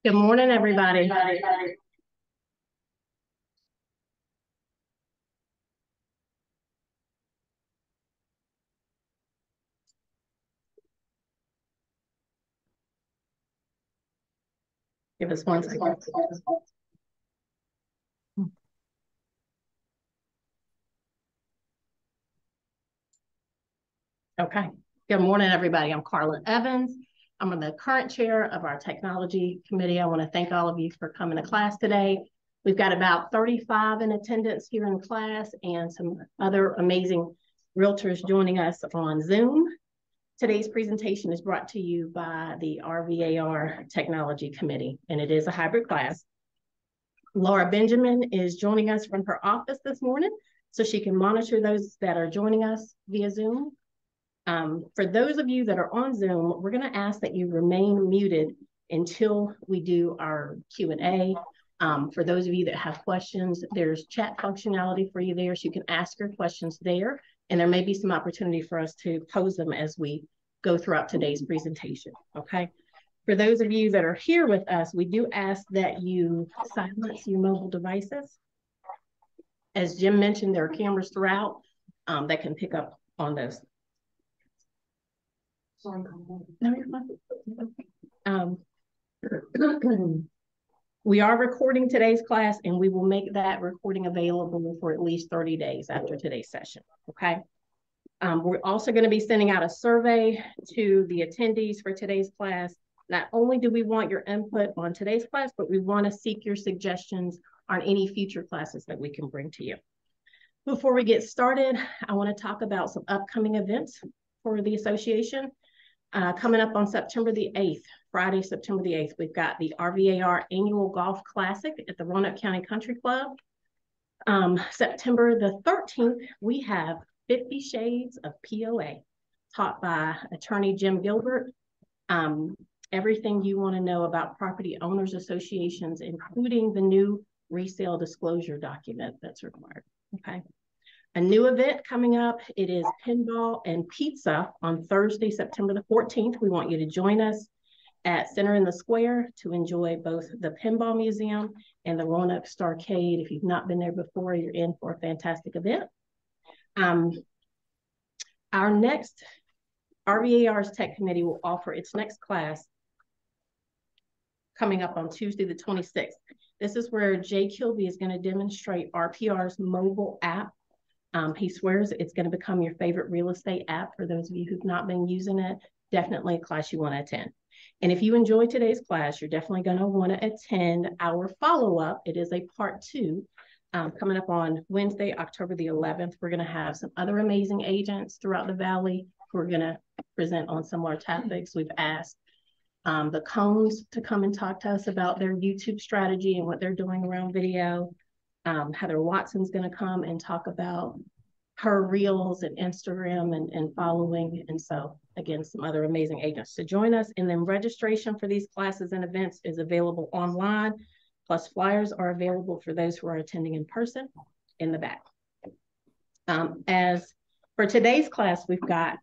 Good morning, everybody. Give us 1 second. Okay. Good morning, everybody. I'm Carla Evans. I'm the current chair of our technology committee. I want to thank all of you for coming to class today. We've got about 35 in attendance here in class and some other amazing realtors joining us on Zoom. Today's presentation is brought to you by the RVAR Technology Committee, and it is a hybrid class. Laura Benjamin is joining us from her office this morning, so she can monitor those that are joining us via Zoom. For those of you that are on Zoom, we're going to ask that you remain muted until we do our Q&A. For those of you that have questions, there's chat functionality for you there, so you can ask your questions there, and there may be some opportunity for us to pose them as we go throughout today's presentation, okay? For those of you that are here with us, we do ask that you silence your mobile devices. As Jim mentioned, there are cameras throughout that can pick up on those. Sorry. No, you're fine. We are recording today's class, and we will make that recording available for at least 30 days after today's session, okay? We're also going to be sending out a survey to the attendees for today's class. Not only do we want your input on today's class, but we want to seek your suggestions on any future classes that we can bring to you. Before we get started, I want to talk about some upcoming events for the association. Coming up on September the 8th, Friday, September the 8th, we've got the RVAR Annual Golf Classic at the Roanoke County Country Club. September the 13th, we have 50 Shades of POA, taught by attorney Jim Gilbert. Everything you want to know about property owners associations, including the new resale disclosure document that's required, okay? A new event coming up, it is Pinball and Pizza on Thursday, September the 14th. We want you to join us at Center in the Square to enjoy both the Pinball Museum and the Roanoke Starcade. If you've not been there before, you're in for a fantastic event. Our next, RVAR's Tech Committee will offer its next class coming up on Tuesday the 26th. This is where Jay Kilby is going to demonstrate RPR's mobile app. He swears it's going to become your favorite real estate app. For those of you who've not been using it, definitely a class you want to attend. And if you enjoy today's class, you're definitely going to want to attend our follow-up. It is a part 2 coming up on Wednesday, October the 11th. We're going to have some other amazing agents throughout the Valley who are going to present on similar topics. We've asked the Cones to come and talk to us about their YouTube strategy and what they're doing around video. Heather Watson's going to come and talk about her reels and Instagram and following. And so, again, some other amazing agents to join us. And then registration for these classes and events is available online, plus flyers are available for those who are attending in person in the back. As for today's class, we've got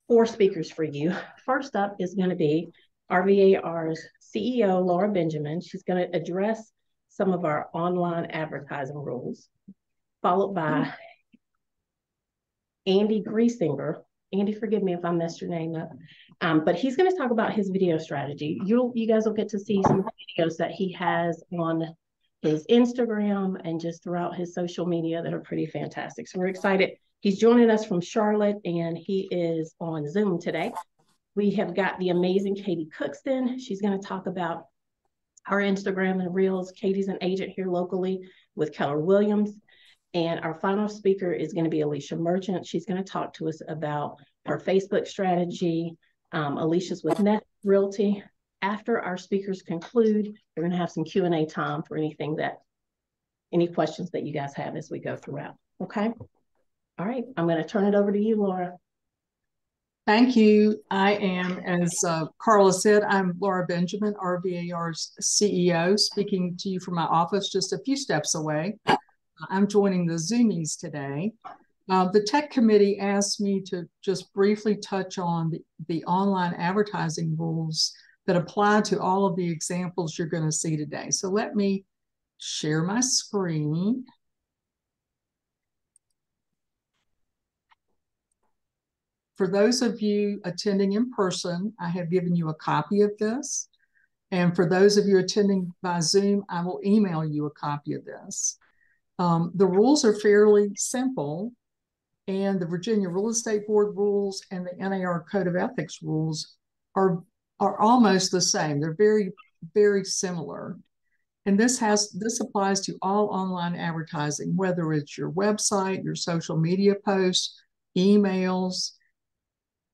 4 speakers for you. First up is going to be RVAR's CEO, Laura Benjamin. She's going to address some of our online advertising rules, followed by Andy Griesinger. Andy, forgive me if I messed your name up, but he's going to talk about his video strategy. You guys will get to see some videos that he has on his Instagram and just throughout his social media that are pretty fantastic. So we're excited. He's joining us from Charlotte, and he is on Zoom today. We have got the amazing Katie Cookston. She's going to talk about our Instagram and Reels. Katie's an agent here locally with Keller Williams. And our final speaker is going to be Alicia Merchant. She's going to talk to us about her Facebook strategy. Alicia's with Net Realty. After our speakers conclude, we're going to have some Q&A time for any questions that you guys have as we go throughout. Okay? All right, I'm going to turn it over to you, Laura. Thank you. I am, as Carla said, I'm Laura Benjamin, RVAR's CEO, speaking to you from my office just a few steps away. I'm joining the Zoomies today. The Tech Committee asked me to just briefly touch on the online advertising rules that apply to all of the examples you're going to see today. So let me share my screen. For those of you attending in person, I have given you a copy of this. And for those of you attending by Zoom, I will email you a copy of this. The rules are fairly simple, and the Virginia Real Estate Board rules and the NAR Code of Ethics rules are almost the same. They're very, very similar. And this applies to all online advertising, whether it's your website, your social media posts, emails.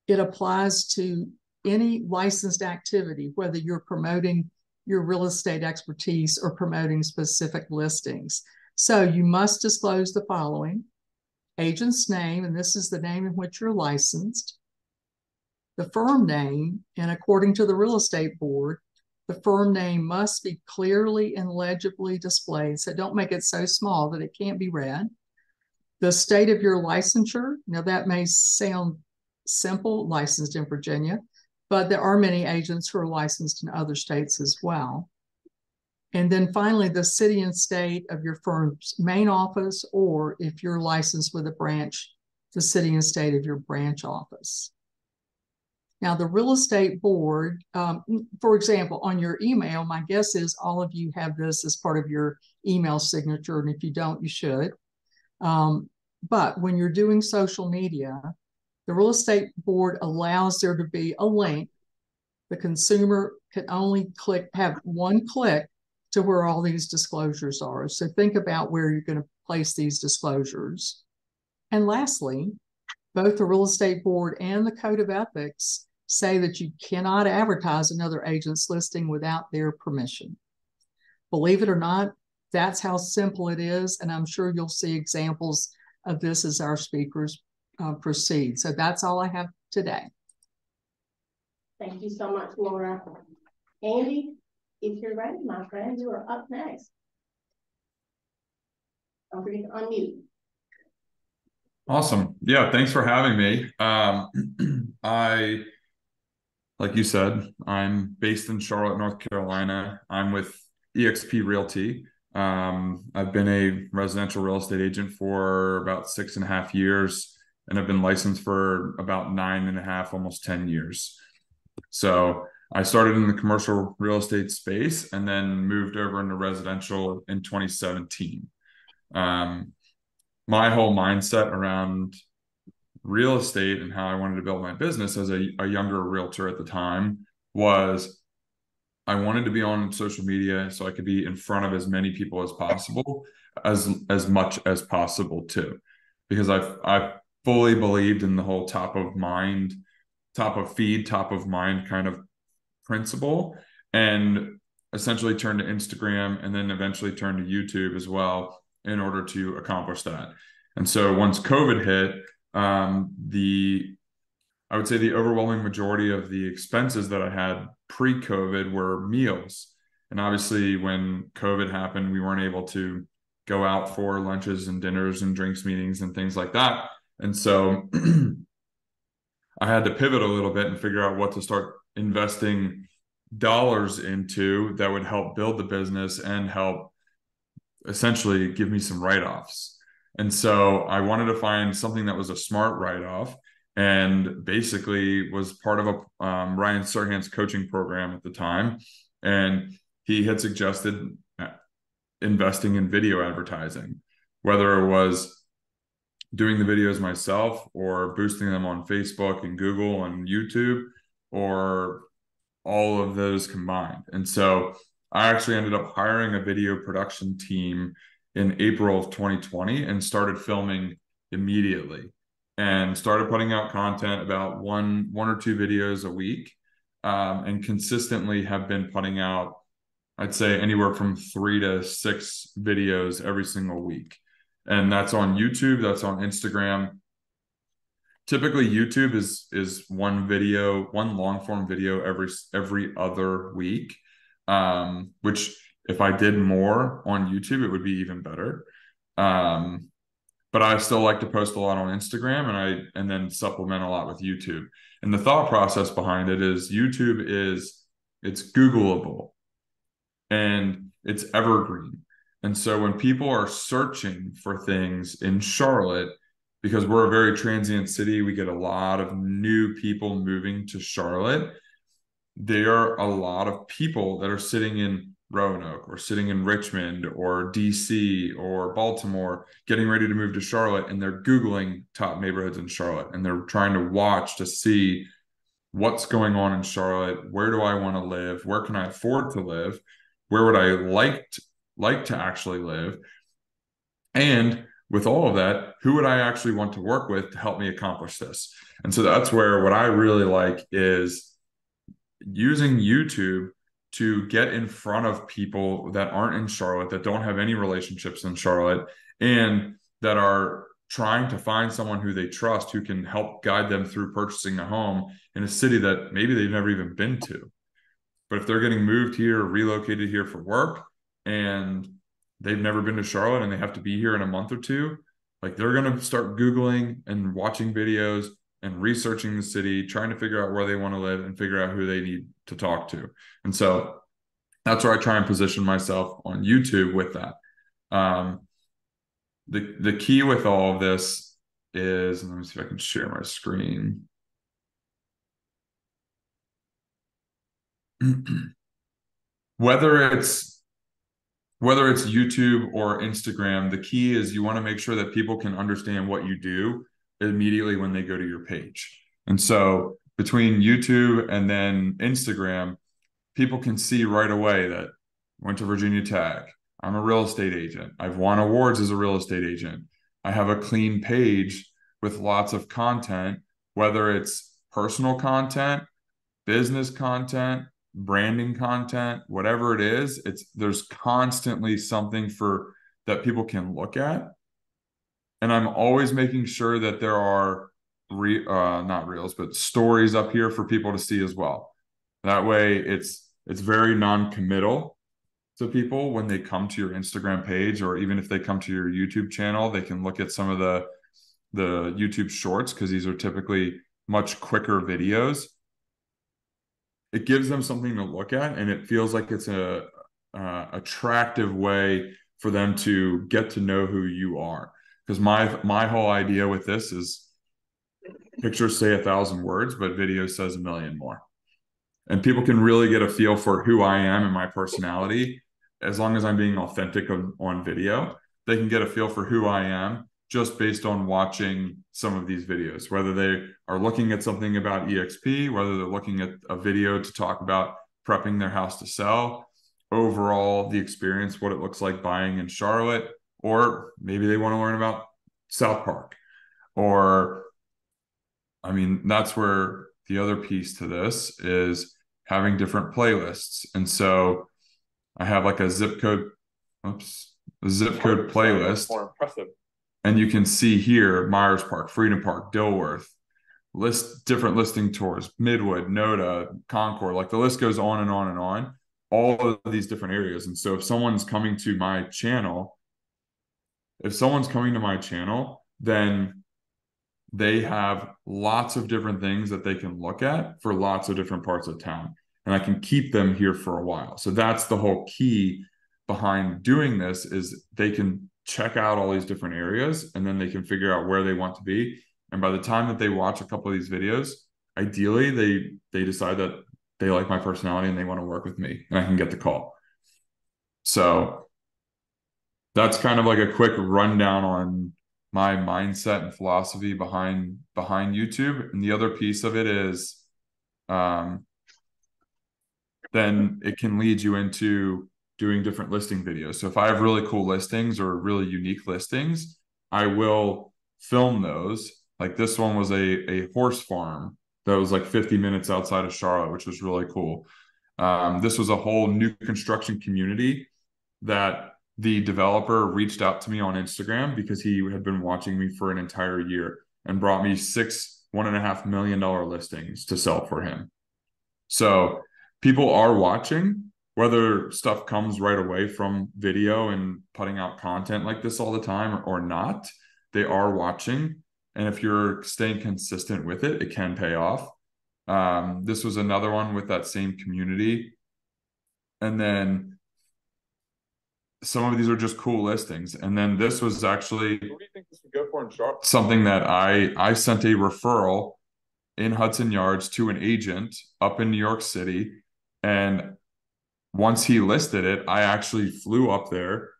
It applies to any licensed activity, whether you're promoting your real estate expertise or promoting specific listings. So you must disclose the following: agent's name, and this is the name in which you're licensed, the firm name, and according to the real estate board, the firm name must be clearly and legibly displayed. So don't make it so small that it can't be read. The state of your licensure. Now that may sound simple, licensed in Virginia, but there are many agents who are licensed in other states as well. And then finally, the city and state of your firm's main office, or if you're licensed with a branch, the city and state of your branch office. Now, the real estate board, for example, on your email, my guess is all of you have this as part of your email signature, and if you don't, you should. But when you're doing social media, the real estate board allows there to be a link. The consumer can only have one click to where all these disclosures are. So think about where you're going to place these disclosures. And lastly, both the real estate board and the Code of Ethics say that you cannot advertise another agent's listing without their permission. Believe it or not, that's how simple it is. And I'm sure you'll see examples of this as our speakers proceed. So that's all I have today. Thank you so much, Laura. Andy, if you're ready, my friend, you are up next. Don't forget to unmute. Awesome. Yeah, thanks for having me. Like you said, I'm based in Charlotte, North Carolina. I'm with eXp Realty. I've been a residential real estate agent for about 6.5 years, and I've been licensed for about 9.5, almost 10 years. So I started in the commercial real estate space and then moved over into residential in 2017. My whole mindset around real estate and how I wanted to build my business as a younger realtor at the time was I wanted to be on social media so I could be in front of as many people as possible, as much as possible too, because I fully believed in the whole top of mind, top of feed, top of mind kind of principle, and essentially turned to Instagram and then eventually turned to YouTube as well in order to accomplish that. And so once COVID hit, I would say the overwhelming majority of the expenses that I had pre-COVID were meals. And obviously when COVID happened, we weren't able to go out for lunches and dinners and drinks meetings and things like that. And so I had to pivot a little bit and figure out what to start investing dollars into that would help build the business and help essentially give me some write-offs. And so I wanted to find something that was a smart write-off, and basically was part of a Ryan Serhant's coaching program at the time. And he had suggested investing in video advertising, whether it was doing the videos myself or boosting them on Facebook and Google and YouTube, or all of those combined. And so I actually ended up hiring a video production team in April of 2020 and started filming immediately and started putting out content, about one or two videos a week, and consistently have been putting out, I'd say, anywhere from 3 to 6 videos every single week. And that's on YouTube, that's on Instagram. Typically YouTube is one long form video every other week, which if I did more on YouTube, it would be even better. But I still like to post a lot on Instagram, and then supplement a lot with YouTube. And the thought process behind it is YouTube is it's Googleable, and it's evergreen. And so when people are searching for things in Charlotte, because we're a very transient city, we get a lot of new people moving to Charlotte. There are a lot of people that are sitting in Roanoke or sitting in Richmond or DC or Baltimore getting ready to move to Charlotte, and they're Googling top neighborhoods in Charlotte, and they're trying to watch to see what's going on in Charlotte. Where do I want to live? Where can I afford to live? Where would I like to actually live? And with all of that, who would I actually want to work with to help me accomplish this? And so that's where what I really like is using YouTube to get in front of people that aren't in Charlotte, that don't have any relationships in Charlotte, and that are trying to find someone who they trust who can help guide them through purchasing a home in a city that maybe they've never even been to. But if they're getting moved here, relocated here for work, and they've never been to Charlotte and they have to be here in a month or two, like they're going to start Googling and watching videos and researching the city, trying to figure out where they want to live and figure out who they need to talk to. And so that's where I try and position myself on YouTube with that. The key with all of this is, let me see if I can share my screen. Whether it's YouTube or Instagram, the key is you want to make sure that people can understand what you do immediately when they go to your page. And so between YouTube and then Instagram, people can see right away that I went to Virginia Tech. I'm a real estate agent. I've won awards as a real estate agent. I have a clean page with lots of content, whether it's personal content, business content, branding content, whatever it is, there's constantly something for that people can look at. And I'm always making sure that there are not reels, but stories up here for people to see as well. That way it's very non-committal to people when they come to your Instagram page, or even if they come to your YouTube channel, they can look at some of the YouTube shorts, because these are typically much quicker videos. It gives them something to look at, and it feels like it's a attractive way for them to get to know who you are. Because my whole idea with this is pictures say 1,000 words, but video says 1,000,000 more. And people can really get a feel for who I am and my personality. As long as I'm being authentic on video, they can get a feel for who I am just based on watching some of these videos, whether they are looking at something about EXP, whether they're looking at a video to talk about prepping their house to sell, overall, the experience, what it looks like buying in Charlotte, or maybe they want to learn about South Park. Or, I mean, that's where the other piece to this is having different playlists. And so I have like a zip code playlist. More impressive. And you can see here, Myers Park, Freedom Park, Dilworth, different listing tours, Midwood, Noda, Concord, like the list goes on and on and on, all of these different areas. And so if someone's coming to my channel, then they have lots of different things that they can look at for lots of different parts of town. And I can keep them here for a while. So that's the whole key behind doing this, is they can check out all these different areas, and then they can figure out where they want to be. And by the time that they watch a couple of these videos, ideally they decide that they like my personality and they want to work with me, and I can get the call. So that's kind of like a quick rundown on my mindset and philosophy behind YouTube. And the other piece of it is then it can lead you into doing different listing videos. So if I have really cool listings or really unique listings, I will film those. Like this one was a horse farm that was like 50 minutes outside of Charlotte, which was really cool. This was a whole new construction community that the developer reached out to me on Instagram because he had been watching me for an entire year and brought me 6 $1.5 million listings to sell for him. So people are watching. Whether stuff comes right away from video and putting out content like this all the time or not, they are watching. And if you're staying consistent with it, it can pay off. This was another one with that same community. And then some of these are just cool listings. And then this was actually, what do you think this would go for in Charlotte? Something that I sent a referral in Hudson Yards to an agent up in New York City. And once he listed it, I actually flew up there,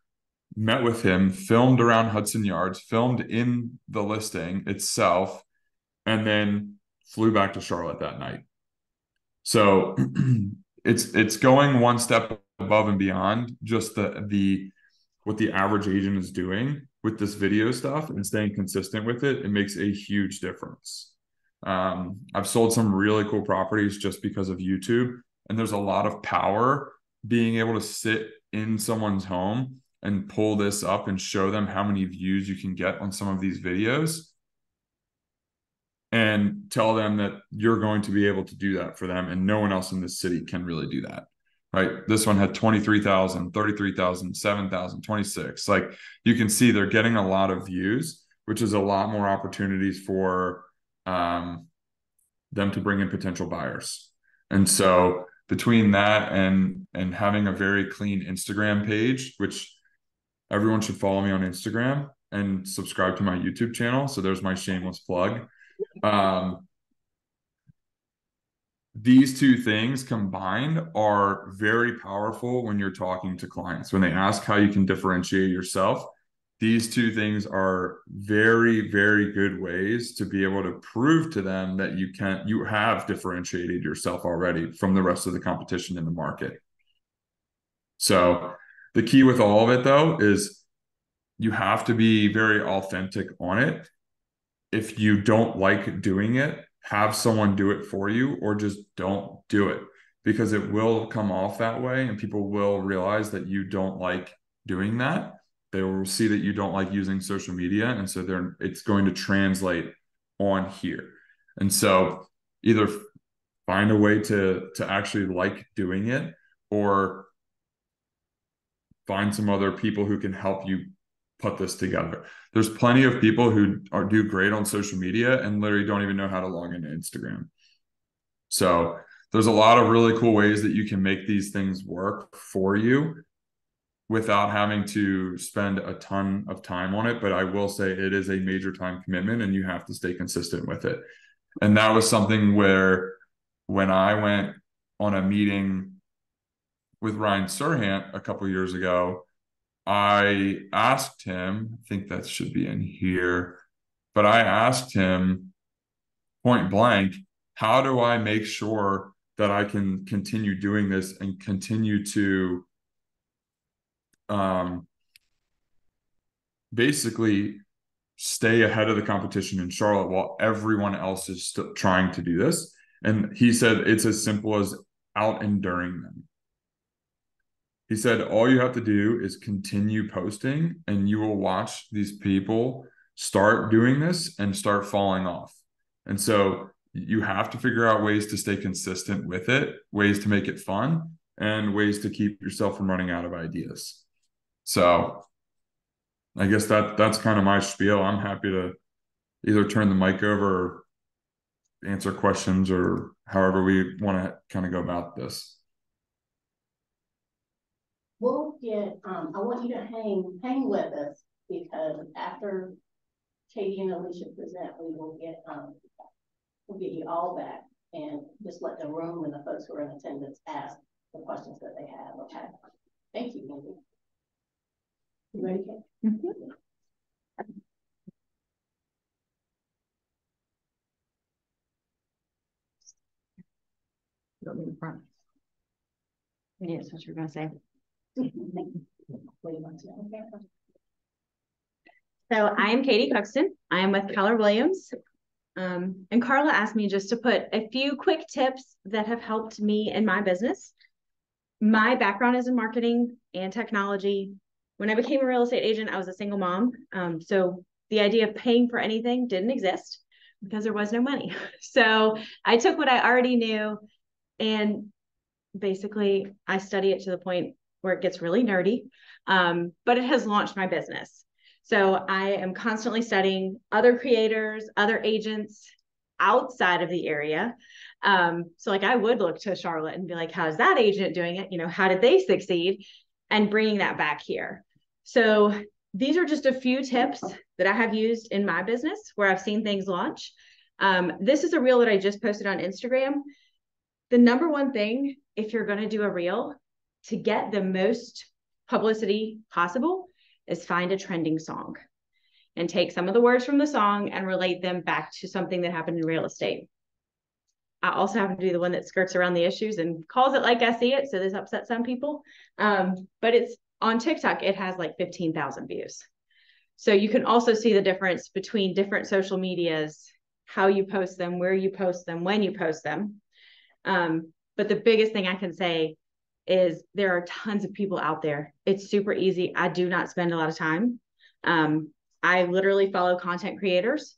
met with him, filmed around Hudson Yards, filmed in the listing itself, and then flew back to Charlotte that night. So it's going one step above and beyond just the what the average agent is doing with this video stuff and staying consistent with it. It makes a huge difference. I've sold some really cool properties just because of YouTube, and there's a lot of power being able to sit in someone's home and pull this up and show them how many views you can get on some of these videos and tell them that you're going to be able to do that for them, and no one else in this city can really do that, right? This one had 23,000, 33,000, 7,000, 26. Like, you can see they're getting a lot of views, which is a lot more opportunities for them to bring in potential buyers. And so between that and having a very clean Instagram page, which everyone should follow me on Instagram and subscribe to my YouTube channel. So there's my shameless plug. These two things combined are very powerful when you're talking to clients. When they ask how you can differentiate yourself, these two things are very, very good ways to be able to prove to them that you have differentiated yourself already from the rest of the competition in the market. So the key with all of it, though, is you have to be very authentic on it. If you don't like doing it, have someone do it for you, or just don't do it, because it will come off that way and people will realize that you don't like doing that. They will see that you don't like using social media, and so it's going to translate on here. And so either find a way to actually like doing it, or find some other people who can help you put this together. There's plenty of people who do great on social media and literally don't even know how to log into Instagram. So there's a lot of really cool ways that you can make these things work for you without having to spend a ton of time on it. But I will say it is a major time commitment and you have to stay consistent with it. And that was something where when I went on a meeting with Ryan Serhant a couple years ago, I asked him, I think that should be in here, but I asked him point blank, how do I make sure that I can continue doing this and continue to basically stay ahead of the competition in Charlotte while everyone else is still trying to do this? And he said it's as simple as out enduring them. He said, all you have to do is continue posting and you will watch these people start doing this and start falling off. And so you have to figure out ways to stay consistent with it, ways to make it fun, and ways to keep yourself from running out of ideas. So I guess that's kind of my spiel. I'm happy to either turn the mic over or answer questions or however we want to kind of go about this. We'll get, I want you to hang with us, because after Katie and Alicia present, we will get, we'll get you all back and just let the room and the folks who are in attendance ask the questions that they have. Okay. Thank you, Mindy. You ready, Kate? Mm-hmm. Yes, what you're going to say. So I am Katie Cuxton. I am with Keller Williams. And Carla asked me just to put a few quick tips that have helped me in my business. My background is in marketing and technology. When I became a real estate agent, I was a single mom. So the idea of paying for anything didn't exist because there was no money. So I took what I already knew and basically I study it to the point where it gets really nerdy, but it has launched my business. So I am constantly studying other creators, other agents outside of the area, So like I would look to Charlotte and be like, how's that agent doing it? You know, how did they succeed? And bringing that back here. So these are just a few tips that I have used in my business where I've seen things launch. This is a reel that I just posted on Instagram. The number one thing, if you're going to do a reel to get the most publicity possible, is find a trending song and take some of the words from the song and relate them back to something that happened in real estate. I also happen to be the one that skirts around the issues and calls it like I see it. So this upsets some people. But it's on TikTok, it has like 15,000 views. So you can also see the difference between different social medias, how you post them, where you post them, when you post them. But the biggest thing I can say is there are tons of people out there. It's super easy. I do not spend a lot of time. I literally follow content creators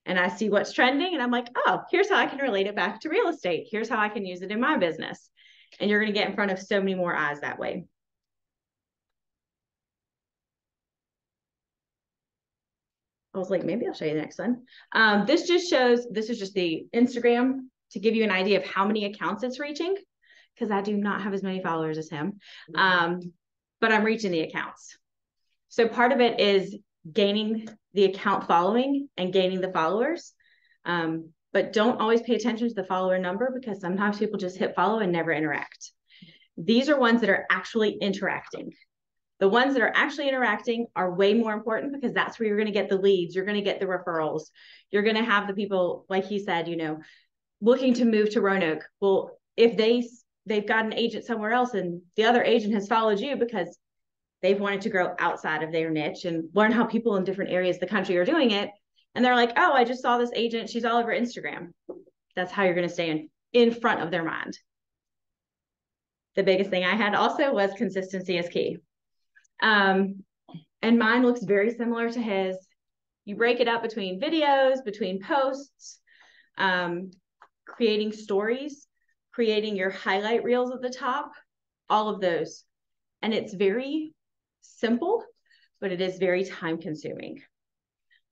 and I see what's trending and I'm like, oh, here's how I can relate it back to real estate. Here's how I can use it in my business. And you're going to get in front of so many more eyes that way. I was like, maybe I'll show you the next one. This just shows, this is just the Instagram to give you an idea of how many accounts it's reaching, because I do not have as many followers as him. But I'm reaching the accounts. So part of it is gaining the account following and gaining the followers. But don't always pay attention to the follower number because sometimes people just hit follow and never interact. These are ones that are actually interacting. The ones that are actually interacting are way more important because that's where you're going to get the leads. You're going to get the referrals. You're going to have the people, like he said, you know, looking to move to Roanoke. Well, if they've got an agent somewhere else and the other agent has followed you because they've wanted to grow outside of their niche and learn how people in different areas of the country are doing it. And they're like, oh, I just saw this agent. She's all over Instagram. That's how you're going to stay in front of their mind. The biggest thing I had also was consistency is key. And mine looks very similar to his. You break it up between videos, between posts, creating stories, creating your highlight reels at the top, all of those. And it's very simple, but it is very time consuming.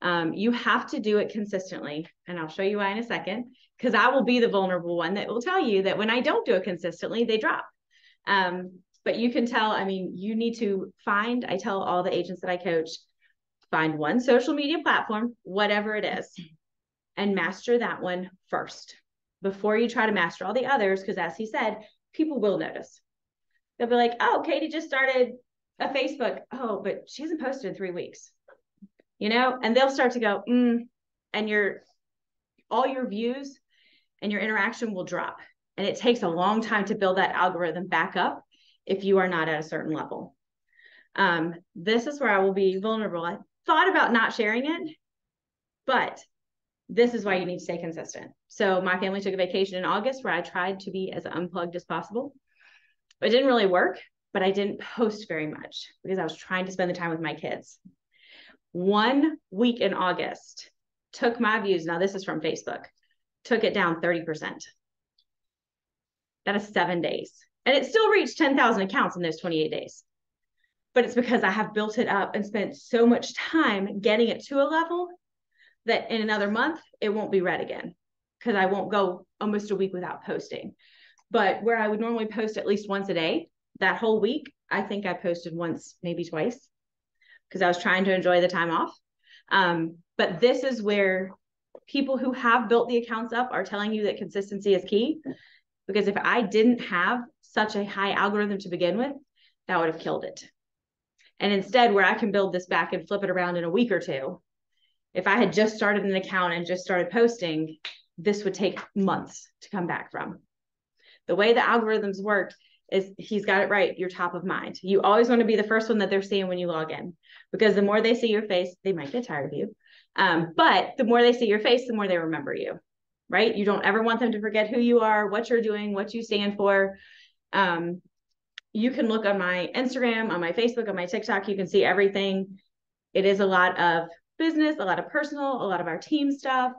You have to do it consistently. And I'll show you why in a second, because I will be the vulnerable one that will tell you that when I don't do it consistently, they drop. But you can tell, I mean, you need to find, I tell all the agents that I coach, find one social media platform, whatever it is, and master that one first before you try to master all the others. Because as he said, people will notice. They'll be like, oh, Katie just started a Facebook. Oh, but she hasn't posted in 3 weeks, you know, and they'll start to go, and all your views and your interaction will drop. And it takes a long time to build that algorithm back up if you are not at a certain level. This is where I will be vulnerable. I thought about not sharing it, but this is why you need to stay consistent. So my family took a vacation in August where I tried to be as unplugged as possible. It didn't really work, but I didn't post very much because I was trying to spend the time with my kids. 1 week in August took my views, now this is from Facebook, took it down 30%. That is 7 days. And it still reached 10,000 accounts in those 28 days. But it's because I have built it up and spent so much time getting it to a level that in another month, it won't be read again because I won't go almost a week without posting. But where I would normally post at least once a day, that whole week, I think I posted once, maybe twice, because I was trying to enjoy the time off. But this is where people who have built the accounts up are telling you that consistency is key. Because if I didn't have such a high algorithm to begin with, that would have killed it. And instead, where I can build this back and flip it around in a week or two, if I had just started an account and just started posting, this would take months to come back from. The way the algorithms work is he's got it right. You're top of mind. You always want to be the first one that they're seeing when you log in, because the more they see your face, they might get tired of you. But the more they see your face, the more they remember you, right? You don't ever want them to forget who you are, what you're doing, what you stand for. You can look on my Instagram, on my Facebook, on my TikTok, you can see everything. It is a lot of business, a lot of personal, a lot of our team stuff.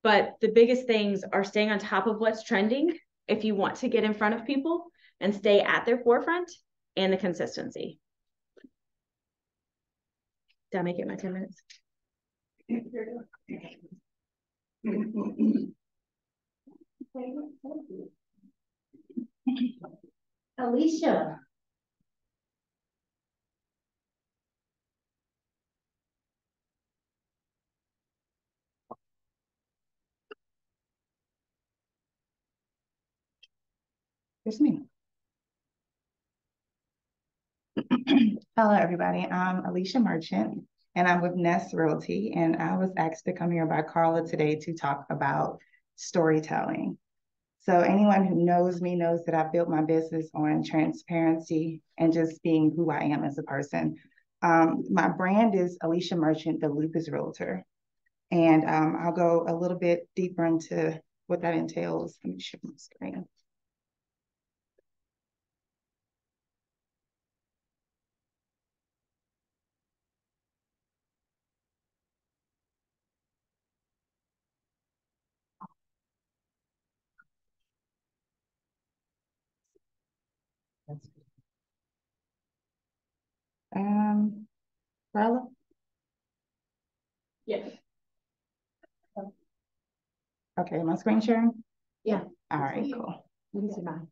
But the biggest things are staying on top of what's trending if you want to get in front of people and stay at their forefront, and the consistency. Did I make it my 10 minutes? Alicia. It's me. Hello, everybody. I'm Alicia Merchant, and I'm with Nest Realty, and I was asked to come here by Carla today to talk about storytelling. So anyone who knows me knows that I've built my business on transparency and just being who I am as a person. My brand is Alicia Merchant, the Lupus Realtor. And I'll go a little bit deeper into what that entails. Let me share my screen. Carla? Yes. Okay, my screen sharing? Yeah. All right, cool. You can see mine.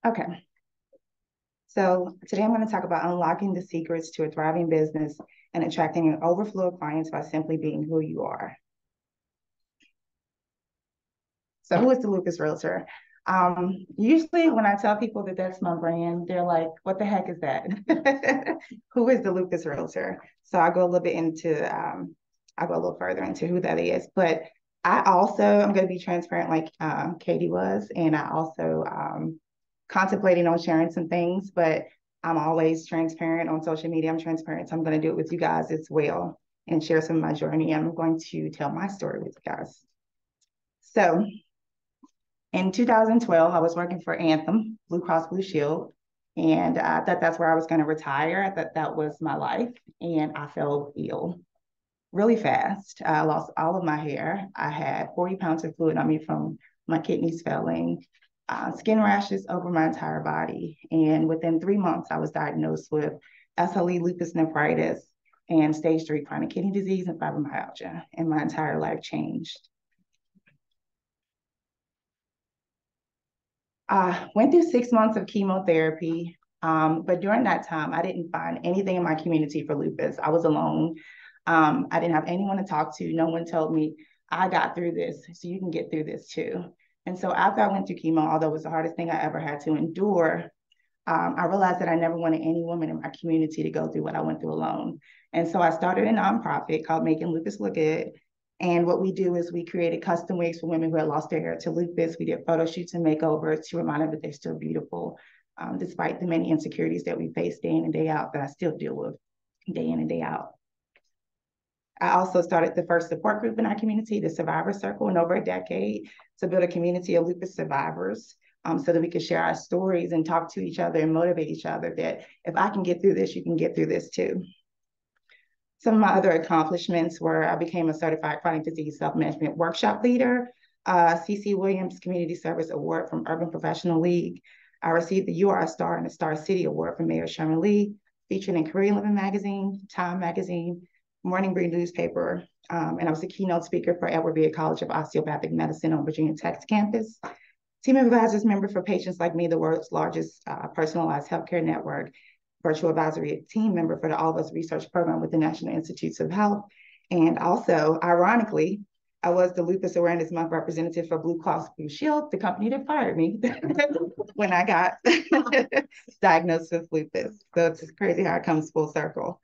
Okay. So today I'm going to talk about unlocking the secrets to a thriving business and attracting an overflow of clients by simply being who you are. So who is the Lupus Realtor? Usually when I tell people that that's my brand, they're like, what the heck is that? Who is the Lupus Realtor? So I'll go a little further into who that is. But I'm going to be transparent like Katie was, and I also contemplating on sharing some things, but I'm always transparent on social media. I'm transparent, so I'm going to do it with you guys as well and share some of my journey. I'm going to tell my story with you guys. So in 2012, I was working for Anthem, Blue Cross Blue Shield, and I thought that's where I was going to retire. I thought that was my life, and I fell ill really fast. I lost all of my hair. I had 40 pounds of fluid on me from my kidneys failing, skin rashes over my entire body. And within 3 months, I was diagnosed with SLE lupus nephritis and stage 3 chronic kidney disease and fibromyalgia, and my entire life changed. I went through 6 months of chemotherapy, but during that time, I didn't find anything in my community for lupus. I was alone. I didn't have anyone to talk to. No one told me, I got through this, so you can get through this too. And so after I went through chemo, although it was the hardest thing I ever had to endure, I realized that I never wanted any woman in my community to go through what I went through alone. And so I started a nonprofit called Making Lupus Look Good. And what we do is we created custom wigs for women who had lost their hair to lupus. We did photo shoots and makeovers to remind them that they're still beautiful, despite the many insecurities that we face day in and day out that I still deal with day in and day out. I also started the first support group in our community, the Survivor Circle, in over a decade to build a community of lupus survivors so that we could share our stories and talk to each other and motivate each other that if I can get through this, you can get through this too. Some of my other accomplishments were I became a certified chronic disease self-management workshop leader, CC Williams Community Service Award from Urban Professional League. I received the You Are a Star and the Star City Award from Mayor Sherman Lee, featured in Korean Living Magazine, Time Magazine, Morning Brew newspaper, and I was a keynote speaker for Edward Beard College of Osteopathic Medicine on Virginia Tech's campus. Team of Advisors member for Patients Like Me, the world's largest personalized healthcare network, virtual advisory team member for the All of Us research program with the National Institutes of Health. And also, ironically, I was the Lupus Awareness Month representative for Blue Cross Blue Shield, the company that fired me when I got diagnosed with lupus. So it's crazy how it comes full circle.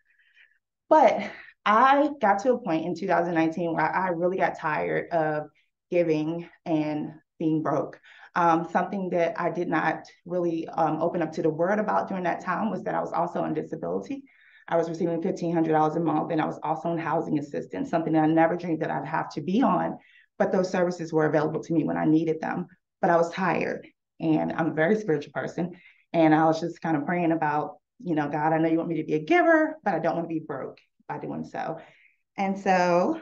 But I got to a point in 2019 where I really got tired of giving and being broke. Something that I did not really open up to the word about during that time was that I was also on disability. I was receiving $1,500 a month, and I was also on housing assistance, something that I never dreamed that I'd have to be on, but those services were available to me when I needed them. But I was tired, and I'm a very spiritual person, and I was just kind of praying about, you know, God, I know you want me to be a giver, but I don't want to be broke by doing so. And so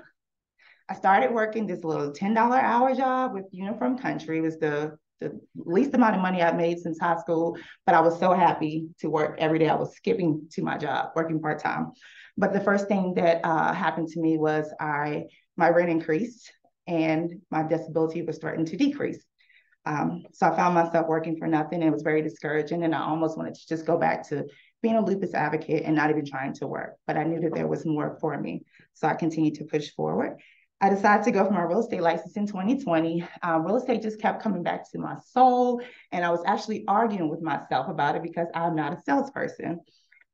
I started working this little $10 hour job with Uniform Country. It was the the least amount of money I've made since high school, but I was so happy to work every day. I was skipping to my job, working part-time. But the first thing that happened to me was my rent increased and my disability was starting to decrease. So I found myself working for nothing. It was very discouraging, and I almost wanted to just go back to being a lupus advocate and not even trying to work. But I knew that there was more for me, so I continued to push forward. I decided to go for my real estate license in 2020. Real estate just kept coming back to my soul, and I was actually arguing with myself about it because I'm not a salesperson.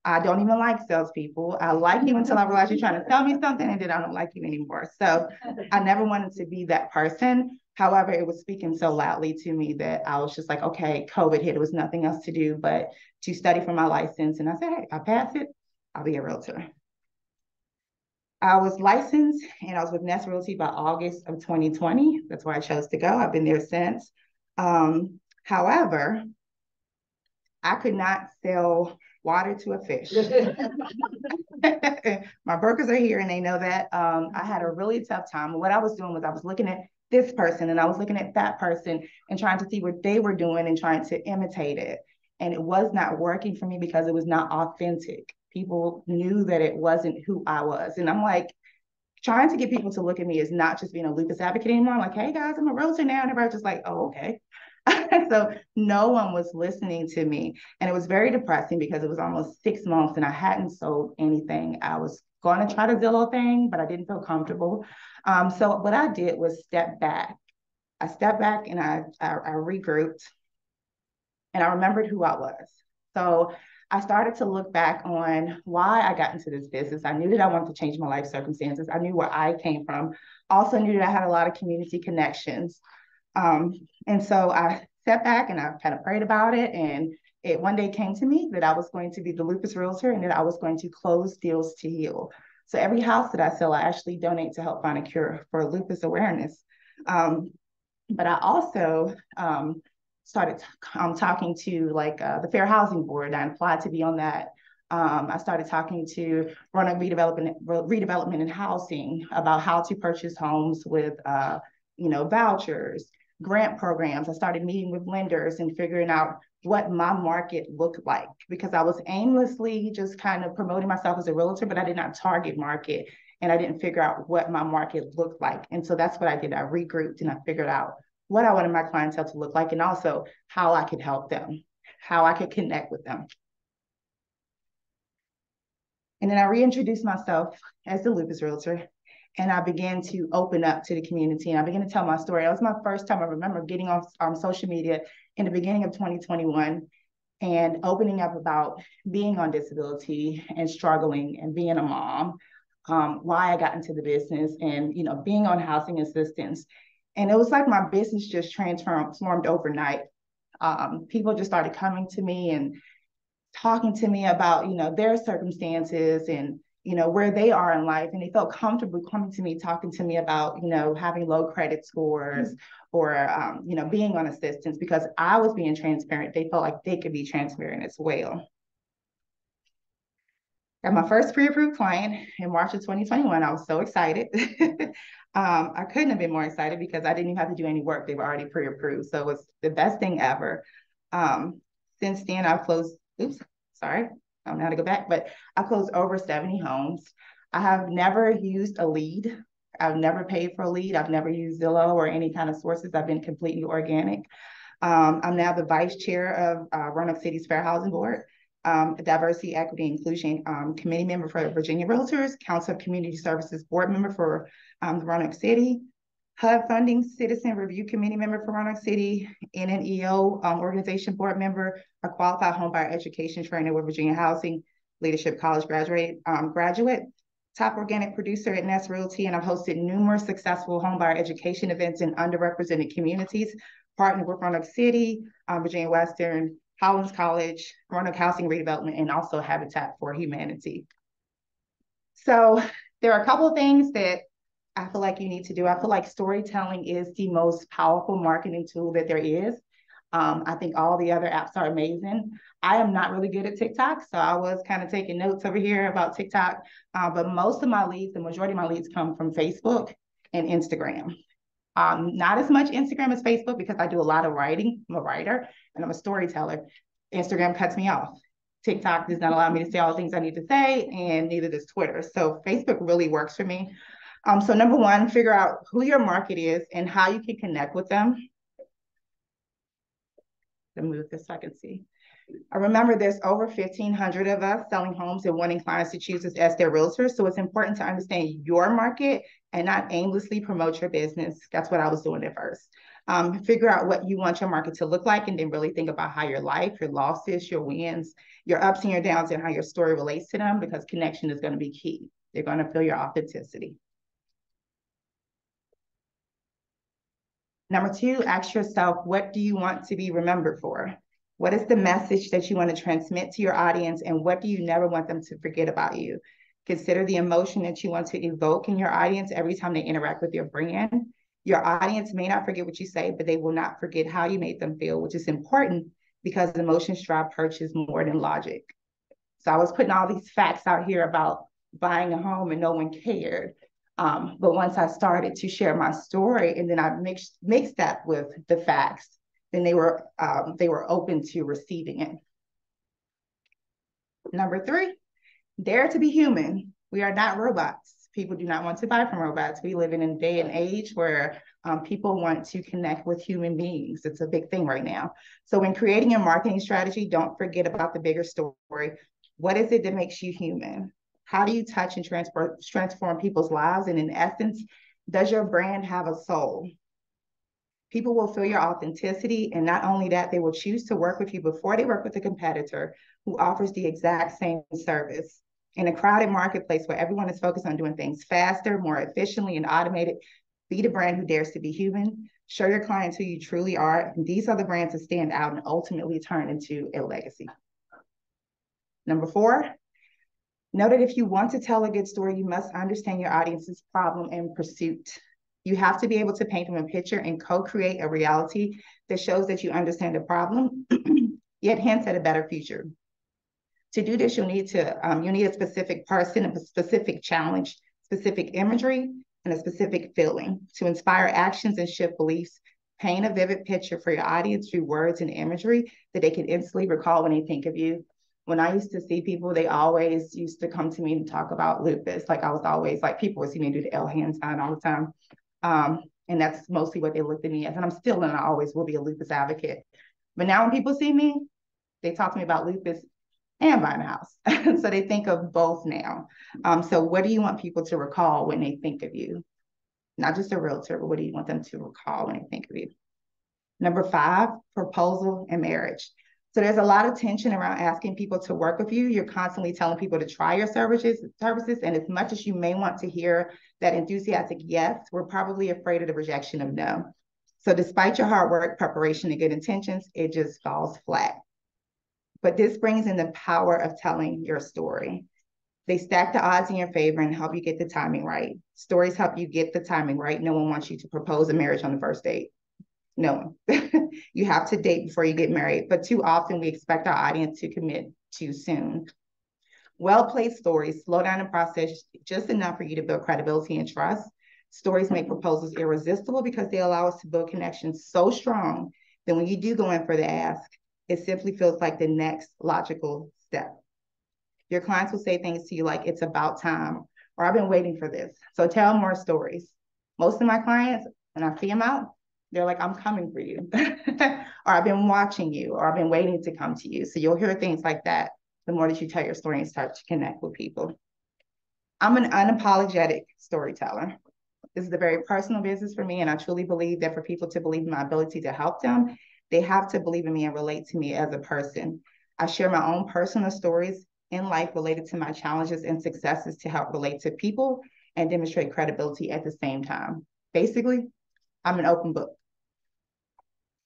I don't even like salespeople. I like you until I realize you're trying to sell me something, and then I don't like you anymore. So I never wanted to be that person. However, it was speaking so loudly to me that I was just like, okay, COVID hit. There was nothing else to do but to study for my license. And I said, hey, I pass it, I'll be a realtor. I was licensed and I was with Nest Realty by August of 2020. That's where I chose to go. I've been there since. However, I could not sell water to a fish. My brokers are here and they know that. I had a really tough time. What I was doing was I was looking at this person and I was looking at that person and trying to see what they were doing and trying to imitate it. And it was not working for me because it was not authentic. People knew that it wasn't who I was. And I'm like, trying to get people to look at me as not just being a lupus advocate anymore. I'm like, hey guys, I'm a realtor now. And everybody's just like, oh, okay. So no one was listening to me. And it was very depressing because it was almost 6 months and I hadn't sold anything. I was going to try the Zillow thing, but I didn't feel comfortable. So what I did was step back. I stepped back and I regrouped and I remembered who I was. So I started to look back on why I got into this business. I knew that I wanted to change my life circumstances. I knew where I came from. Also knew that I had a lot of community connections. And so I stepped back and I kind of prayed about it. And it one day came to me that I was going to be the lupus realtor and that I was going to close deals to heal. So every house that I sell, I actually donate to help find a cure for lupus awareness. But I also started talking to the Fair Housing Board. I applied to be on that. I started talking to Roanoke Redevelopment and Housing about how to purchase homes with vouchers, grant programs. I started meeting with lenders and figuring out what my market looked like because I was aimlessly just kind of promoting myself as a realtor, but I did not target market and I didn't figure out what my market looked like. And so that's what I did. I regrouped and I figured out what I wanted my clientele to look like and also how I could help them, how I could connect with them. And then I reintroduced myself as the lupus realtor. And I began to open up to the community and I began to tell my story. It was my first time I remember getting on social media in the beginning of 2021 and opening up about being on disability and struggling and being a mom, why I got into the business and, being on housing assistance. And it was like my business just transformed overnight. People just started coming to me and talking to me about, their circumstances and, where they are in life. And they felt comfortable coming to me, talking to me about, having low credit scores or, being on assistance because I was being transparent. They felt like they could be transparent as well. Got my first pre-approved client in March of 2021. I was so excited. I couldn't have been more excited because I didn't even have to do any work. They were already pre-approved. So it was the best thing ever. Since then, I've closed, I don't know how to go back, but I closed over 70 homes. I have never used a lead. I've never paid for a lead. I've never used Zillow or any kind of sources. I've been completely organic. I'm now the vice chair of Roanoke City's Fair Housing Board, Diversity, Equity, Inclusion Committee member for Virginia Realtors, Council of Community Services board member for Roanoke City, HUD Funding Citizen Review Committee member for Roanoke City, NNEO organization board member, a qualified homebuyer education trainer with Virginia Housing Leadership College graduate, top organic producer at Nest Realty, and I've hosted numerous successful homebuyer education events in underrepresented communities, partnered with Roanoke City, Virginia Western, Hollins College, Roanoke Housing Redevelopment, and also Habitat for Humanity. So there are a couple of things that I feel like you need to do. I feel like storytelling is the most powerful marketing tool that there is. I think all the other apps are amazing. I am not really good at TikTok, so I was kind of taking notes over here about TikTok, but most of my leads, the majority of my leads come from Facebook and Instagram. Not as much Instagram as Facebook because I do a lot of writing. I'm a writer and I'm a storyteller. Instagram cuts me off. TikTok does not allow me to say all the things I need to say, and neither does Twitter. So Facebook really works for me. So number one, figure out who your market is and how you can connect with them. Let me move this so I can see. I remember there's over 1,500 of us selling homes and wanting clients to choose us as their realtors. So it's important to understand your market and not aimlessly promote your business. That's what I was doing at first. Figure out what you want your market to look like, and then really think about how your life, your losses, your wins, your ups and your downs, and how your story relates to them, because connection is going to be key. They're going to feel your authenticity. Number two, ask yourself, what do you want to be remembered for? What is the message that you want to transmit to your audience, and what do you never want them to forget about you? Consider the emotion that you want to evoke in your audience every time they interact with your brand. Your audience may not forget what you say, but they will not forget how you made them feel, which is important because emotions drive purchase more than logic. So I was putting all these facts out here about buying a home and no one cared. But once I started to share my story, and then I mixed that with the facts, then they were open to receiving it. Number three, dare to be human. We are not robots. People do not want to buy from robots. We live in a day and age where people want to connect with human beings. It's a big thing right now. So when creating your marketing strategy, don't forget about the bigger story. What is it that makes you human? How do you touch and transform people's lives? And in essence, does your brand have a soul? People will feel your authenticity, and not only that, they will choose to work with you before they work with a competitor who offers the exact same service. In a crowded marketplace where everyone is focused on doing things faster, more efficiently, and automated, be the brand who dares to be human. Show your clients who you truly are. And these are the brands that stand out and ultimately turn into a legacy. Number four, know that if you want to tell a good story, you must understand your audience's problem and pursuit. You have to be able to paint them a picture and co-create a reality that shows that you understand the problem, yet hints at a better future. To do this, you'll need a specific person, a specific challenge, specific imagery, and a specific feeling to inspire actions and shift beliefs. Paint a vivid picture for your audience through words and imagery that they can instantly recall when they think of you. When I used to see people, they always used to come to me and talk about lupus. Like I was always like, people would see me do the L hand sign all the time. And that's mostly what they looked at me as. And I'm still, and I always will be a lupus advocate. But now when people see me, they talk to me about lupus and buying a house. So they think of both now. So what do you want people to recall when they think of you? Not just a realtor, but what do you want them to recall when they think of you? Number five, proposal and marriage. So there's a lot of tension around asking people to work with you. You're constantly telling people to try your services. And as much as you may want to hear that enthusiastic yes, we're probably afraid of the rejection of no. So despite your hard work, preparation, and good intentions, it just falls flat. But this brings in the power of telling your story. They stack the odds in your favor and help you get the timing right. Stories help you get the timing right. No one wants you to propose a marriage on the first date. No one. You have to date before you get married, but too often we expect our audience to commit too soon. Well-placed stories slow down the process just enough for you to build credibility and trust. Stories make proposals irresistible because they allow us to build connections so strong that when you do go in for the ask, it simply feels like the next logical step. Your clients will say things to you like, it's about time, or I've been waiting for this. So tell more stories. Most of my clients, when I see them out, they're like, I'm coming for you. Or I've been watching you, or I've been waiting to come to you. So you'll hear things like that the more that you tell your story and start to connect with people. I'm an unapologetic storyteller. This is a very personal business for me, and I truly believe that for people to believe in my ability to help them, they have to believe in me and relate to me as a person. I share my own personal stories in life related to my challenges and successes to help relate to people and demonstrate credibility at the same time. Basically, I'm an open book.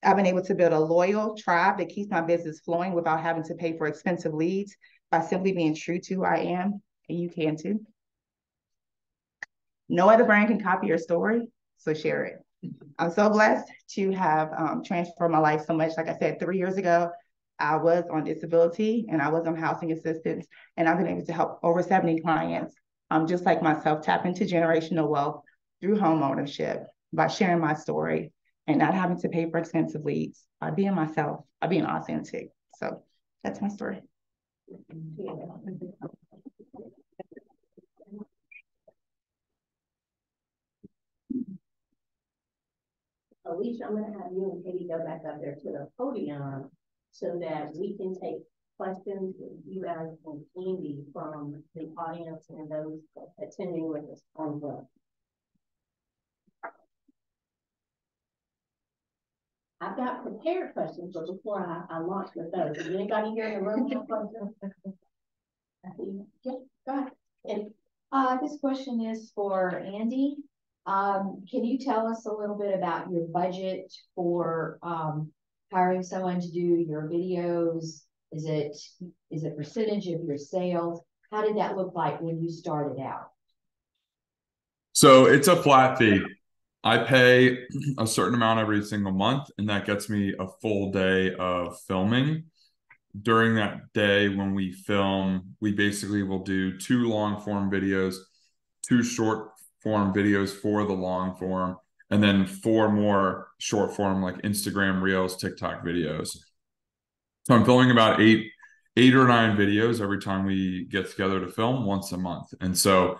I've been able to build a loyal tribe that keeps my business flowing without having to pay for expensive leads by simply being true to who I am, and you can too. No other brand can copy your story, so share it. I'm so blessed to have transformed my life so much. Like I said, 3 years ago, I was on disability and I was on housing assistance, and I've been able to help over 70 clients, just like myself, tap into generational wealth through home ownership. by sharing my story and not having to pay for expensive leads, by being myself, by being authentic. So that's my story. Alicia, I'm gonna have you and Katie go back up there to the podium so that we can take questions that you guys and Andy from the audience and those attending with us on the. I've got prepared questions, but before I launch with those, does anybody here in the room have questions? Yeah, go ahead. And this question is for Andy. Can you tell us a little bit about your budget for hiring someone to do your videos? Is it percentage of your sales? How did that look like when you started out? So it's a flat fee. I pay a certain amount every single month, and that gets me a full day of filming. During that day when we film, we basically will do 2 long form videos, 2 short form videos for the long form, and then 4 more short form like Instagram Reels, TikTok videos. So I'm filming about 8 or 9 videos every time we get together to film once a month. And so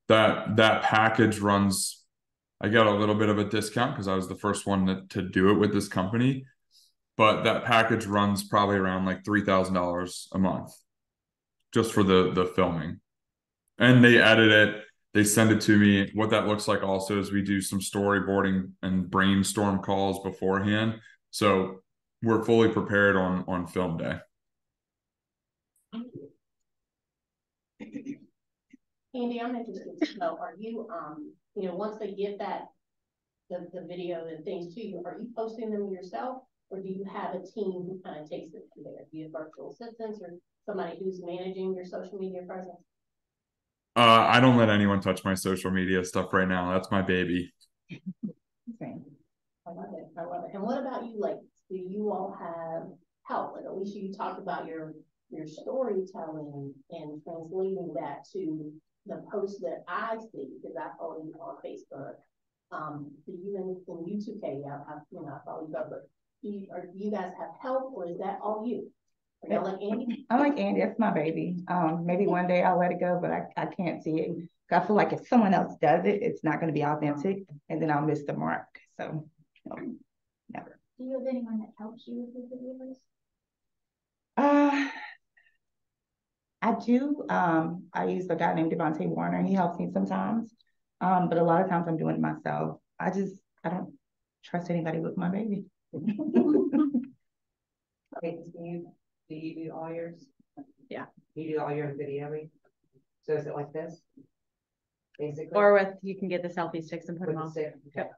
that package runs, I got a little bit of a discount because I was the first one to do it with this company. But that package runs probably around like $3,000 a month just for the filming. And they edit it, they send it to me. What that looks like also is we do some storyboarding and brainstorm calls beforehand. So we're fully prepared on film day. Andy, I'm interested to know, are you, once they get the video and things to you, are you posting them yourself? Or do you have a team who kind of takes it from there? Do you have virtual assistants or somebody who's managing your social media presence? I don't let anyone touch my social media stuff right now. That's my baby. Okay. I love it. I love it. And what about you? Like, do you all have help? Like, Alicia, you talked about your storytelling and translating that to the posts that I see, because I follow you on Facebook. Do you and you too, Katie, I follow you both, but do you guys have help, or is that all you? Are y'all like Andy? I like Andy. That's my baby. Maybe one day I'll let it go, but I can't see it. I feel like if someone else does it, it's not going to be authentic, and then I'll miss the mark. So, never. Do you have anyone that helps you with your videos? I do. I use a guy named Devontae Warner. He helps me sometimes, but a lot of times I'm doing it myself. I don't trust anybody with my baby. Okay, do you do all yours? Yeah. You do all your videoing? So is it like this? Basically? Or with, you can get the selfie sticks and put with them the on. stick? Yep.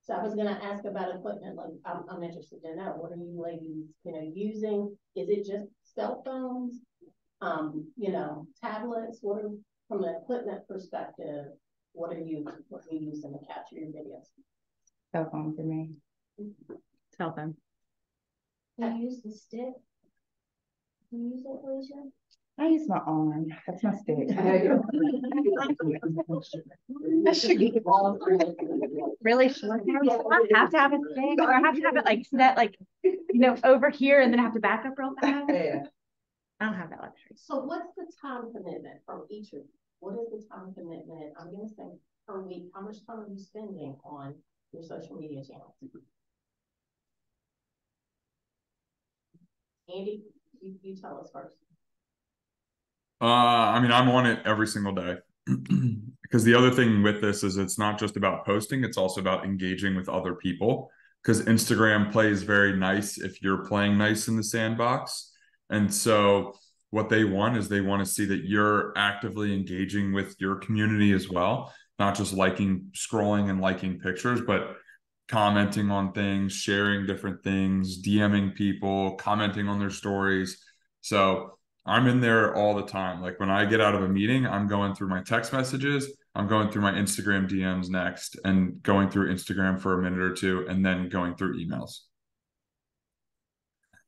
So I was going to ask about equipment. Like, I'm interested to know, what are you ladies, using? Is it just cell phones? Tablets? From an equipment perspective, what are you using to capture your videos? Cell phone for me. Cell phone. Do you use the stick? Do you use it, Alicia? I use my arm. That's my stick. Really? I have to have a thing, or I have to have it like set like over here and then have to back up real fast. Yeah. I don't have that luxury. So what's the time commitment from each of you? What is the time commitment? I'm going to say per week, how much time are you spending on your social media channels? Andy, you tell us first. I'm on it every single day. Because the other thing with this is it's not just about posting, it's also about engaging with other people. Because Instagram plays very nice if you're playing nice in the sandbox. And so what they want is they want to see that you're actively engaging with your community as well, not just scrolling and liking pictures, but commenting on things, sharing different things, DMing people, commenting on their stories. So I'm in there all the time. Like when I get out of a meeting, I'm going through my text messages, I'm going through my Instagram DMs next, and going through Instagram for a minute or two, and then going through emails.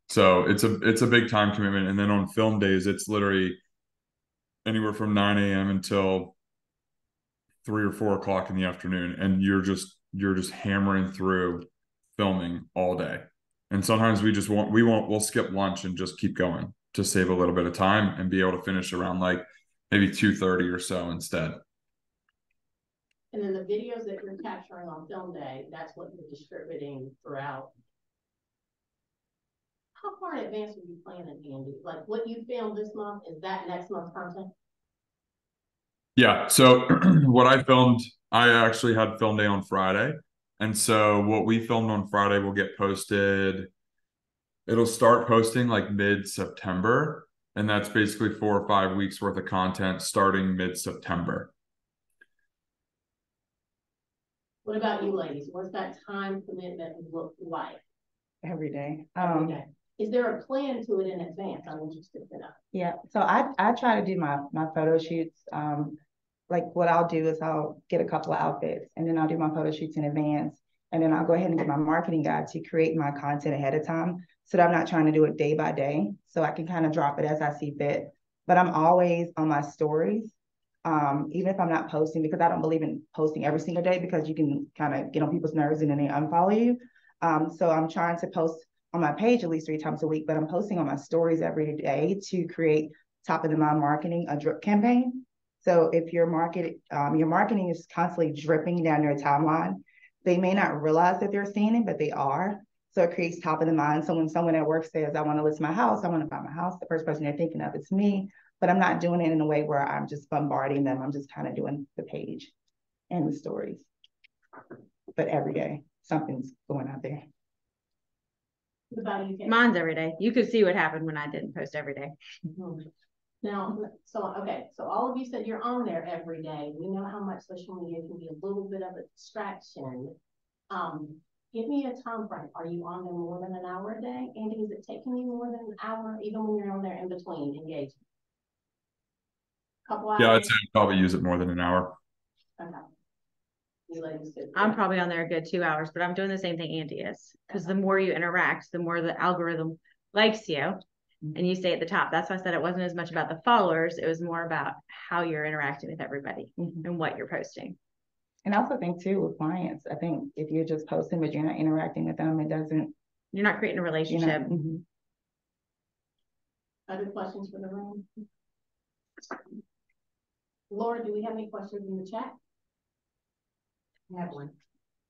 So it's a big time commitment. And then on film days, it's literally anywhere from 9 a.m. until 3 or 4 o'clock in the afternoon, and you're just hammering through filming all day. And sometimes we'll skip lunch and just keep going to save a little bit of time and be able to finish around like maybe 2:30 or so instead. And then the videos that you're capturing on film day, that's what you're distributing throughout. How far in advance are you planning, Andy? Like what you filmed this month, is that next month's content? Yeah. So what I actually had film day on Friday. And so what we filmed on Friday will get posted. It'll start posting like mid-September. And that's basically 4 or 5 weeks worth of content starting mid-September. What about you ladies? What's that time commitment look like? Every day. Every day. Is there a plan to it in advance? I'm interested to know. Yeah, so I try to do my photo shoots. Like what I'll do is I'll get a couple of outfits and then I'll do my photo shoots in advance. And then I'll go ahead and get my marketing guy to create my content ahead of time so that I'm not trying to do it day by day. So I can kind of drop it as I see fit. But I'm always on my stories, even if I'm not posting, because I don't believe in posting every single day because you can kind of get on people's nerves and then they unfollow you. So I'm trying to post on my page at least 3 times a week, but I'm posting on my stories every day to create top of the mind marketing, a drip campaign. So if your marketing is constantly dripping down your timeline, they may not realize that they're seeing it, but they are. So it creates top of the mind. So when someone at work says, I want to list my house, I want to buy my house, the first person they're thinking of is me, but I'm not doing it in a way where I'm just bombarding them. I'm just kind of doing the page and the stories. But every day, something's going out there. What about you, Kate? Mine's every day. You could see what happened when I didn't post every day. Mm-hmm. Now, okay, so all of you said you're on there every day. We know how much social media can be a little bit of a distraction. Give me a time frame. Are you on there more than an hour a day? Andy, is it taking you more than an hour, even when you're on there in between engaging? Couple hours? Yeah, I'd say I'd probably use it more than an hour. Okay. You ladies do. I'm probably on there a good 2 hours, but I'm doing the same thing Andy is. Because the more you interact, the more the algorithm likes you. And you stay at the top. That's why I said it wasn't as much about the followers. It was more about how you're interacting with everybody and what you're posting. And I also think too with clients, I think if you're just posting but you're not interacting with them, you're not creating a relationship. Other questions for the room? Laura, do we have any questions in the chat? I have one.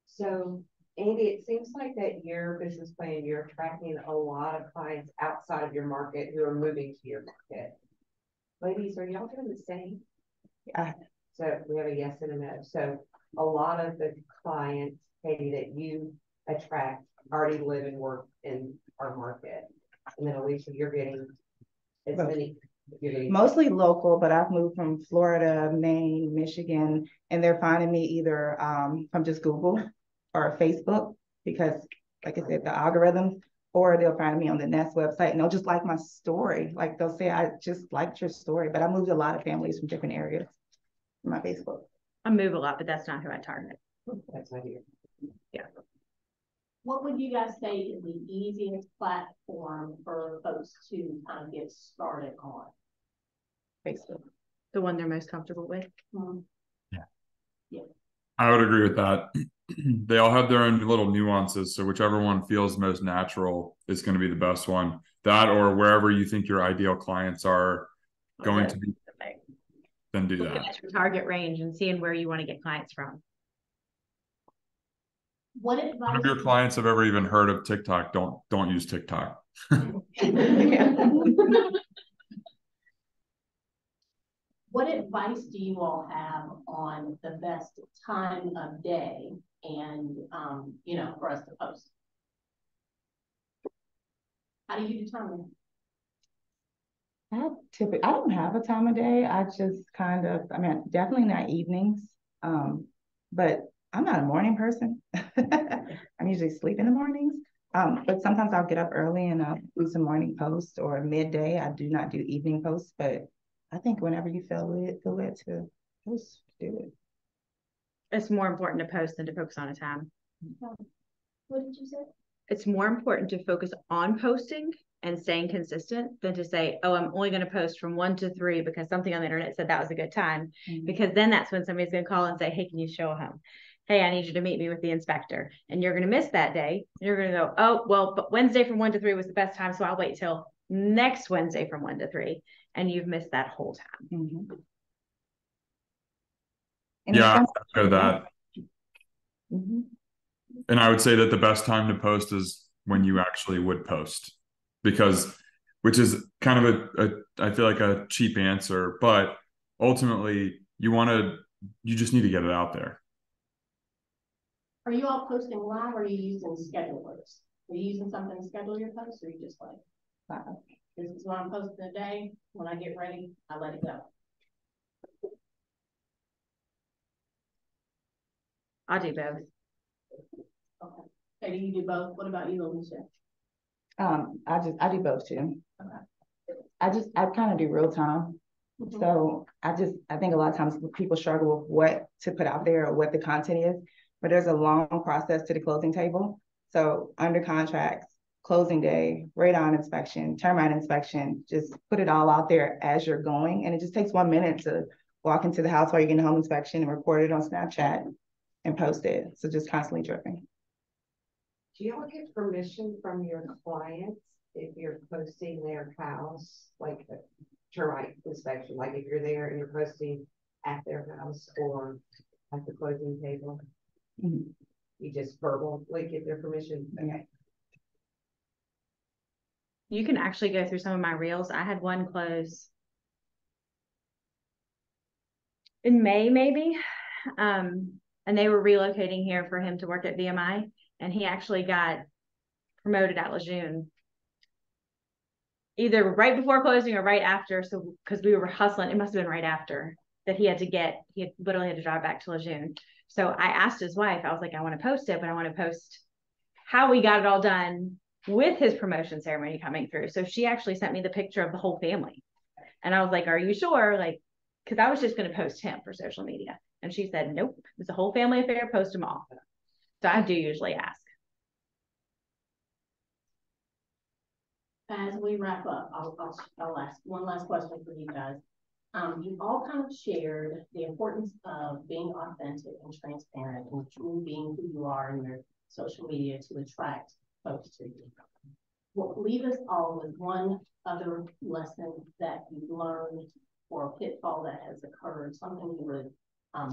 So Andy, it seems like that your business plan, you're attracting a lot of clients outside of your market who are moving to your market. Ladies, are y'all doing the same? Yeah. So we have a yes and a no. So a lot of the clients, Katie, that you attract already live and work in our market. And then Alicia, you're getting as many. Mostly local, but I've moved from Florida, Maine, Michigan, and they're finding me either from just Google or Facebook because, like I said, the algorithms, or they'll find me on the Nest website and they'll just like my story. Like they'll say, I just liked your story, but I moved a lot of families from different areas in my Facebook. I move a lot, but that's not who I target. That's my dear. Yeah. What would you guys say is the easiest platform for folks to kind of get started on? Facebook. The one they're most comfortable with. Yeah. I would agree with that. They all have their own little nuances. So whichever one feels most natural is going to be the best one. That or wherever you think your ideal clients are going to be, then do that. That's your target range and seeing where you want to get clients from. What advice? None of your clients have ever even heard of TikTok. Don't use TikTok. What advice do you all have on the best time of day and, for us to post? How do you determine? I don't have a time of day. I just definitely not evenings. But I'm not a morning person. I'm usually asleep in the mornings. But sometimes I'll get up early and I'll do some morning posts or midday. I do not do evening posts, but I think whenever you feel led to post, do it. It's more important to post than to focus on a time. What did you say? It's more important to focus on posting and staying consistent than to say, oh, I'm only going to post from 1 to 3 because something on the internet said that was a good time. Because then that's when somebody's going to call and say, hey, can you show a home? Hey, I need you to meet me with the inspector. And you're going to miss that day. You're going to go, oh, well, but Wednesday from 1 to 3 was the best time. So I'll wait till next Wednesday from 1 to 3. And you've missed that whole time. Yeah, I echo that. Mm-hmm. And I would say that the best time to post is when you actually would post, because, which is kind of I feel like a cheap answer, but ultimately you just need to get it out there. Are you all posting live, or are you using schedulers? Are you using something to schedule your posts, or are you just like, this is what I'm posting today. When I get ready, I let it go. I'll do both. Okay. Okay, do you do both? What about you, Alicia? I do both too. Okay. I kind of do real time. Mm-hmm. So I think a lot of times people struggle with what to put out there or what the content is, but there's a long process to the closing table. So under contracts, closing day, radon inspection, termite inspection, just put it all out there as you're going. And it just takes 1 minute to walk into the house while you're getting a home inspection and record it on Snapchat and post it. So just constantly dripping. Do y'all get permission from your clients if you're posting their house, like a termite inspection? Like if you're there and you're posting at their house or at the closing table? Mm-hmm. You just verbally get their permission? Okay. You can actually go through some of my reels. I had one close in May, maybe. And they were relocating here for him to work at VMI. And he actually got promoted at Lejeune, either right before closing or right after. So, because we were hustling, it must have been right after that he literally had to drive back to Lejeune. So I asked his wife, I was like, I want to post it, but I want to post how we got it all done with his promotion ceremony coming through. So she actually sent me the picture of the whole family. And I was like, are you sure? Like, because I was just going to post him for social media. And she said, nope, it's a whole family affair, post them all. So I do usually ask. As we wrap up, I'll ask one last question for you guys. You all kind of shared the importance of being authentic and transparent and truly being who you are in your social media to attract folks to you. Well, leave us all with one other lesson that you learned or a pitfall that has occurred, something you would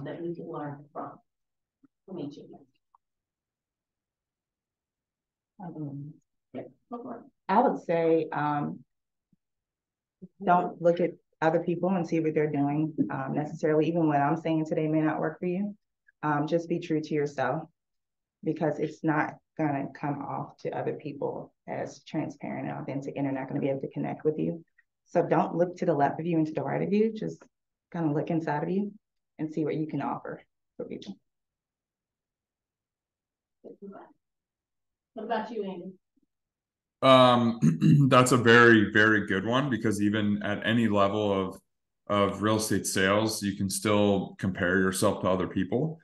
that we could learn from each of you. I would say don't look at other people and see what they're doing necessarily. Even what I'm saying today may not work for you. Just be true to yourself, because it's not going to come off to other people as transparent and authentic, and they're not going to be able to connect with you. So don't look to the left of you and to the right of you. Just kind of look inside of you and see what you can offer for people. What about you, Andy? That's a very, very good one, because even at any level of real estate sales, you can still compare yourself to other people.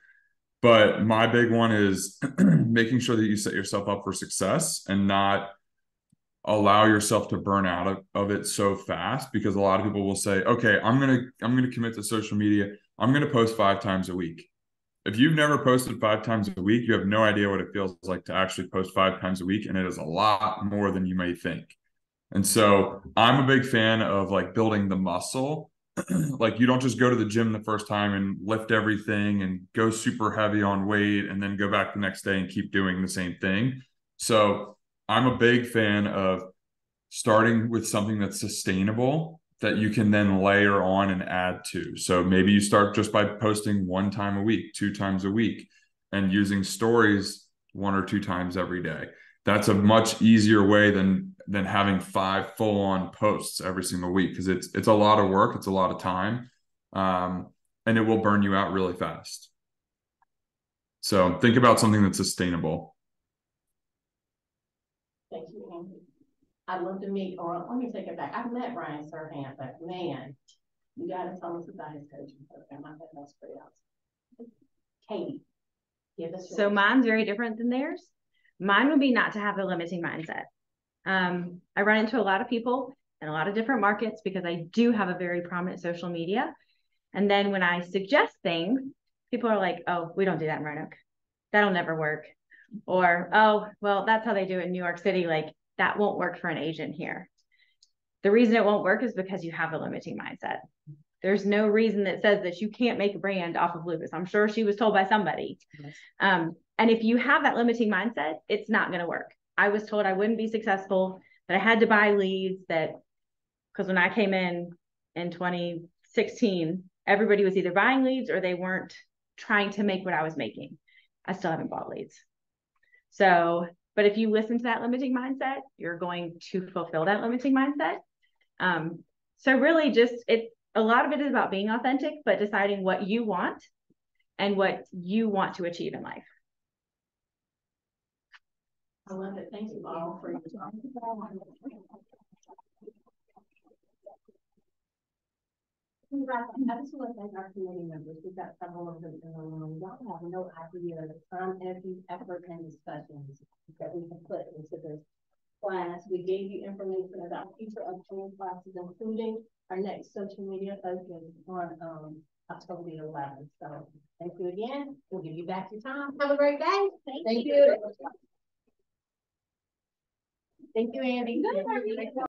But my big one is making sure that you set yourself up for success and not allow yourself to burn out of it so fast, because a lot of people will say, okay, I'm gonna commit to social media. I'm gonna post 5 times a week. If you've never posted 5 times a week, you have no idea what it feels like to actually post 5 times a week. And it is a lot more than you may think. And so I'm a big fan of like building the muscle. Like, you don't just go to the gym the first time and lift everything and go super heavy on weight and then go back the next day and keep doing the same thing. So I'm a big fan of starting with something that's sustainable that you can then layer on and add to. So maybe you start just by posting 1 time a week, 2 times a week, and using stories 1 or 2 times every day. That's a much easier way than having 5 full-on posts every single week, because it's a lot of work, it's a lot of time, and it will burn you out really fast. So think about something that's sustainable. Thank you, Andy. I'd love to meet, or let me take it back. I've met Brian Serhant, but man, you got to tell us about his coaching program. I think that's pretty awesome. Katie, give us yours. So mine's very different than theirs. Mine would be not to have a limiting mindset. I run into a lot of people in a lot of different markets because I do have a very prominent social media. And then when I suggest things, people are like, oh, we don't do that in Roanoke. That'll never work. Or, oh, well, that's how they do it in New York City. Like, that won't work for an agent here. The reason it won't work is because you have a limiting mindset. There's no reason that says that you can't make a brand off of lupus. I'm sure she was told by somebody. Yes. And if you have that limiting mindset, it's not going to work. I was told I wouldn't be successful, that I had to buy leads, because when I came in 2016, everybody was either buying leads or they weren't trying to make what I was making. I still haven't bought leads. So, but if you listen to that limiting mindset, you're going to fulfill that limiting mindset. So really just, a lot of it is about being authentic, but deciding what you want and what you want to achieve in life. I love it. Thank you all for your time. I just want to thank our committee members. We've got several of them in the room. Y'all have no idea the time, energy, effort, and discussions that we have put into this class. We gave you information about future upcoming classes, including our next social media focus on October the 11th. So thank you again. We'll give you back your time. Have a great day. Thank you. Thank you, Andy.